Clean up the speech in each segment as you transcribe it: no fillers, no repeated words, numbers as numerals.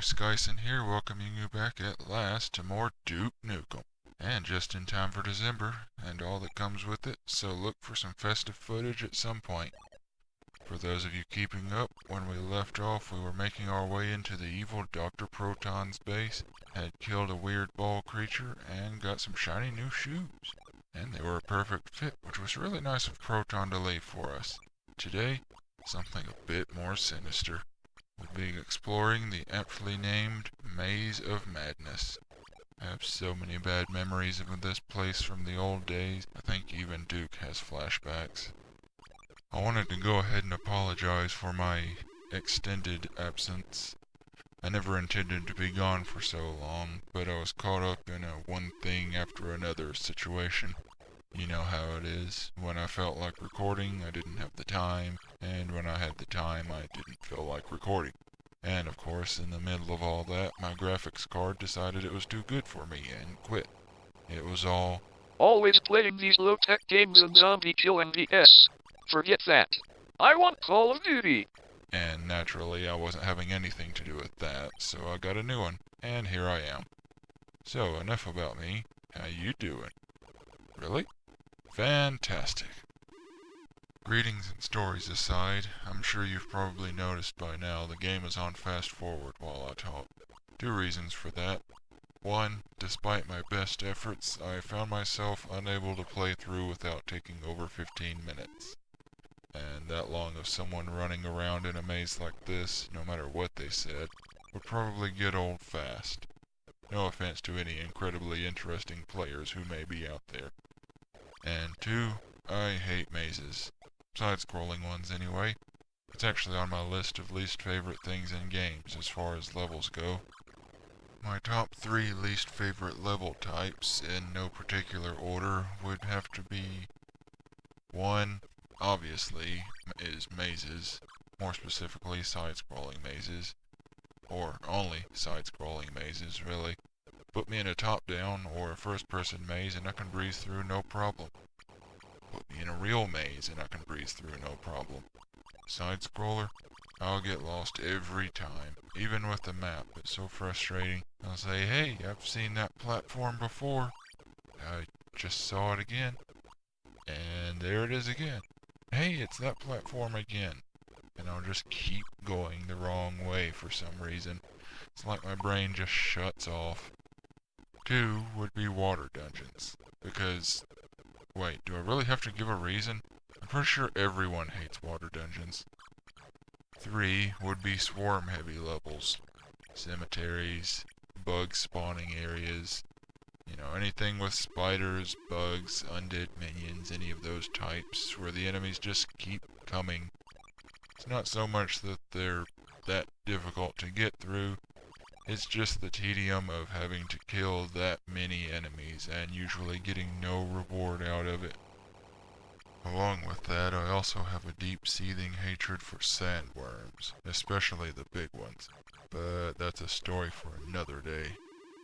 Skyson here, welcoming you back at last to more Duke Nukem. And just in time for December, and all that comes with it, so look for some festive footage at some point. For those of you keeping up, when we left off we were making our way into the evil Dr. Proton's base, had killed a weird ball creature, and got some shiny new shoes. And they were a perfect fit, which was really nice of Proton to leave for us. Today, something a bit more sinister. We'll be exploring the aptly named Maze of Madness. I have so many bad memories of this place from the old days, I think even Duke has flashbacks. I wanted to go ahead and apologize for my extended absence. I never intended to be gone for so long, but I was caught up in a one thing after another situation. You know how it is. When I felt like recording, I didn't have the time, and when I had the time, I didn't feel like recording. And of course, in the middle of all that, my graphics card decided it was too good for me and quit. It was all, "Always playing these low-tech games and zombie killing BS. Forget that. I want Call of Duty." and naturally I wasn't having anything to do with that, so I got a new one, and here I am. So, enough about me. How you doing? Really? Fantastic. Greetings and stories aside, I'm sure you've probably noticed by now the game is on fast forward while I talk. Two reasons for that. One, despite my best efforts, I found myself unable to play through without taking over 15 minutes. And that long of someone running around in a maze like this, no matter what they said, would probably get old fast. No offense to any incredibly interesting players who may be out there. And two, I hate mazes. Side-scrolling ones anyway. It's actually on my list of least favorite things in games as far as levels go. My top 3 least favorite level types, in no particular order, would have to be 1, obviously, is mazes, more specifically side-scrolling mazes, or only side-scrolling mazes, really. Put me in a top-down or a first-person maze and I can breeze through no problem. Put me in a real maze and I can breeze through no problem. Side-scroller, I'll get lost every time, even with the map. It's so frustrating. I'll say, hey, I've seen that platform before. I just saw it again. And there it is again. Hey, it's that platform again. And I'll just keep going the wrong way for some reason. It's like my brain just shuts off. 2 would be water dungeons. Because, wait, do I really have to give a reason? I'm pretty sure everyone hates water dungeons. 3 would be swarm-heavy levels. Cemeteries, bug spawning areas, anything with spiders, bugs, undead minions, any of those types, where the enemies just keep coming. It's not so much that they're that difficult to get through, it's just the tedium of having to kill that many enemies and usually getting no reward out of it. Along with that, I also have a deep seething hatred for sandworms, especially the big ones, but that's a story for another day.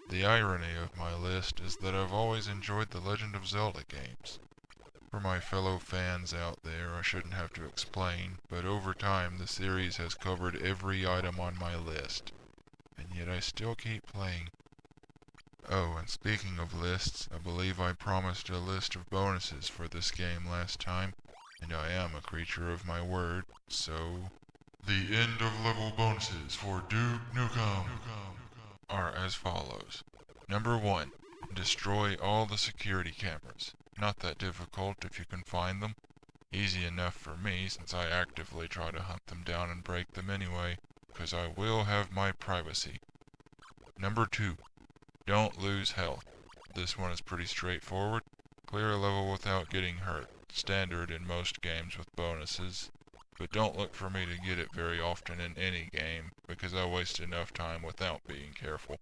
The irony of my list is that I've always enjoyed the Legend of Zelda games. For my fellow fans out there, I shouldn't have to explain, but over time the series has covered every item on my list, and yet I still keep playing. Oh, and speaking of lists, I believe I promised a list of bonuses for this game last time, and I am a creature of my word, so... The end of level bonuses for Duke Nukem are as follows. Number 1. Destroy all the security cameras. Not that difficult if you can find them. Easy enough for me since I actively try to hunt them down and break them anyway, because I will have my privacy. Number 2. Don't lose health. This one is pretty straightforward. Clear a level without getting hurt. Standard in most games with bonuses. But don't look for me to get it very often in any game, because I waste enough time without being careful.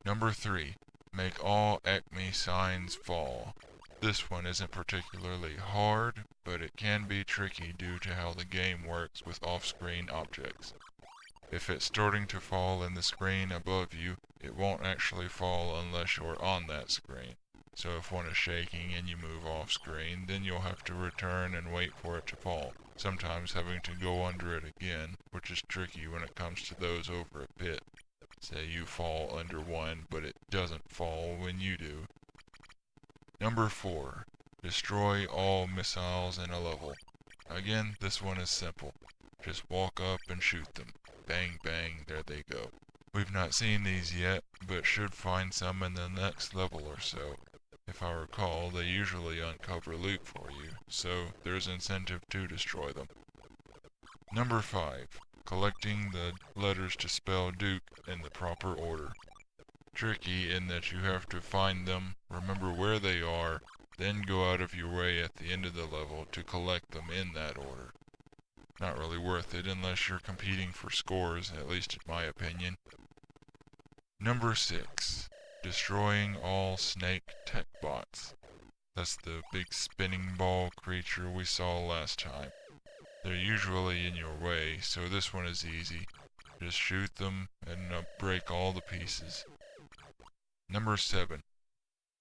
Number 3. Make all Acme signs fall. This one isn't particularly hard, but it can be tricky due to how the game works with off-screen objects. If it's starting to fall in the screen above you, it won't actually fall unless you're on that screen. So if one is shaking and you move off screen, then you'll have to return and wait for it to fall, sometimes having to go under it again, which is tricky when it comes to those over a pit. Say you fall under one, but it doesn't fall when you do. Number 4. Destroy all missiles in a level. Again, this one is simple. Just walk up and shoot them. Bang, bang, there they go. We've not seen these yet, but should find some in the next level or so. If I recall, they usually uncover loot for you, so there's incentive to destroy them. Number 5. Collecting the letters to spell Duke in the proper order. Tricky in that you have to find them, remember where they are, then go out of your way at the end of the level to collect them in that order. Not really worth it unless you're competing for scores, at least in my opinion. Number 6. Destroying all snake tech bots. That's the big spinning ball creature we saw last time. They're usually in your way, so this one is easy. Just shoot them and break all the pieces. Number 7.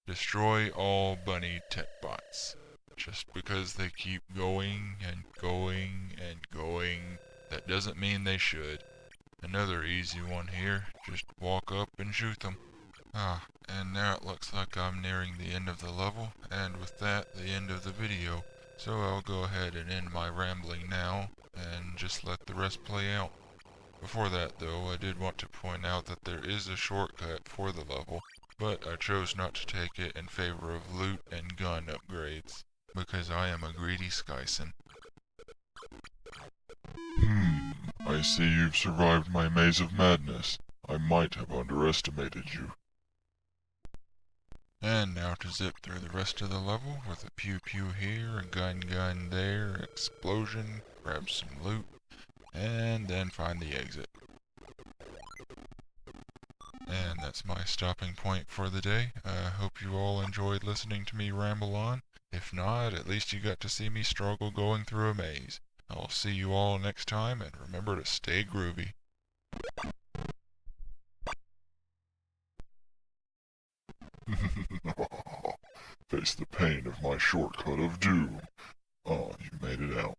Destroy all bunny tech bots. Just because they keep going and going and going, that doesn't mean they should. Another easy one here, just walk up and shoot them. And now it looks like I'm nearing the end of the level, and with that, the end of the video. So I'll go ahead and end my rambling now, and just let the rest play out. Before that though, I did want to point out that there is a shortcut for the level, but I chose not to take it in favor of loot and gun upgrades, because I am a greedy Skyson. I see you've survived my maze of madness. I might have underestimated you. And now to zip through the rest of the level with a pew pew here, a gun there, explosion, grab some loot, and then find the exit. And that's my stopping point for the day. I hope you all enjoyed listening to me ramble on. If not, at least you got to see me struggle going through a maze. I'll see you all next time, and remember to stay groovy. Face the pain of my shortcut of doom. Oh, you made it out.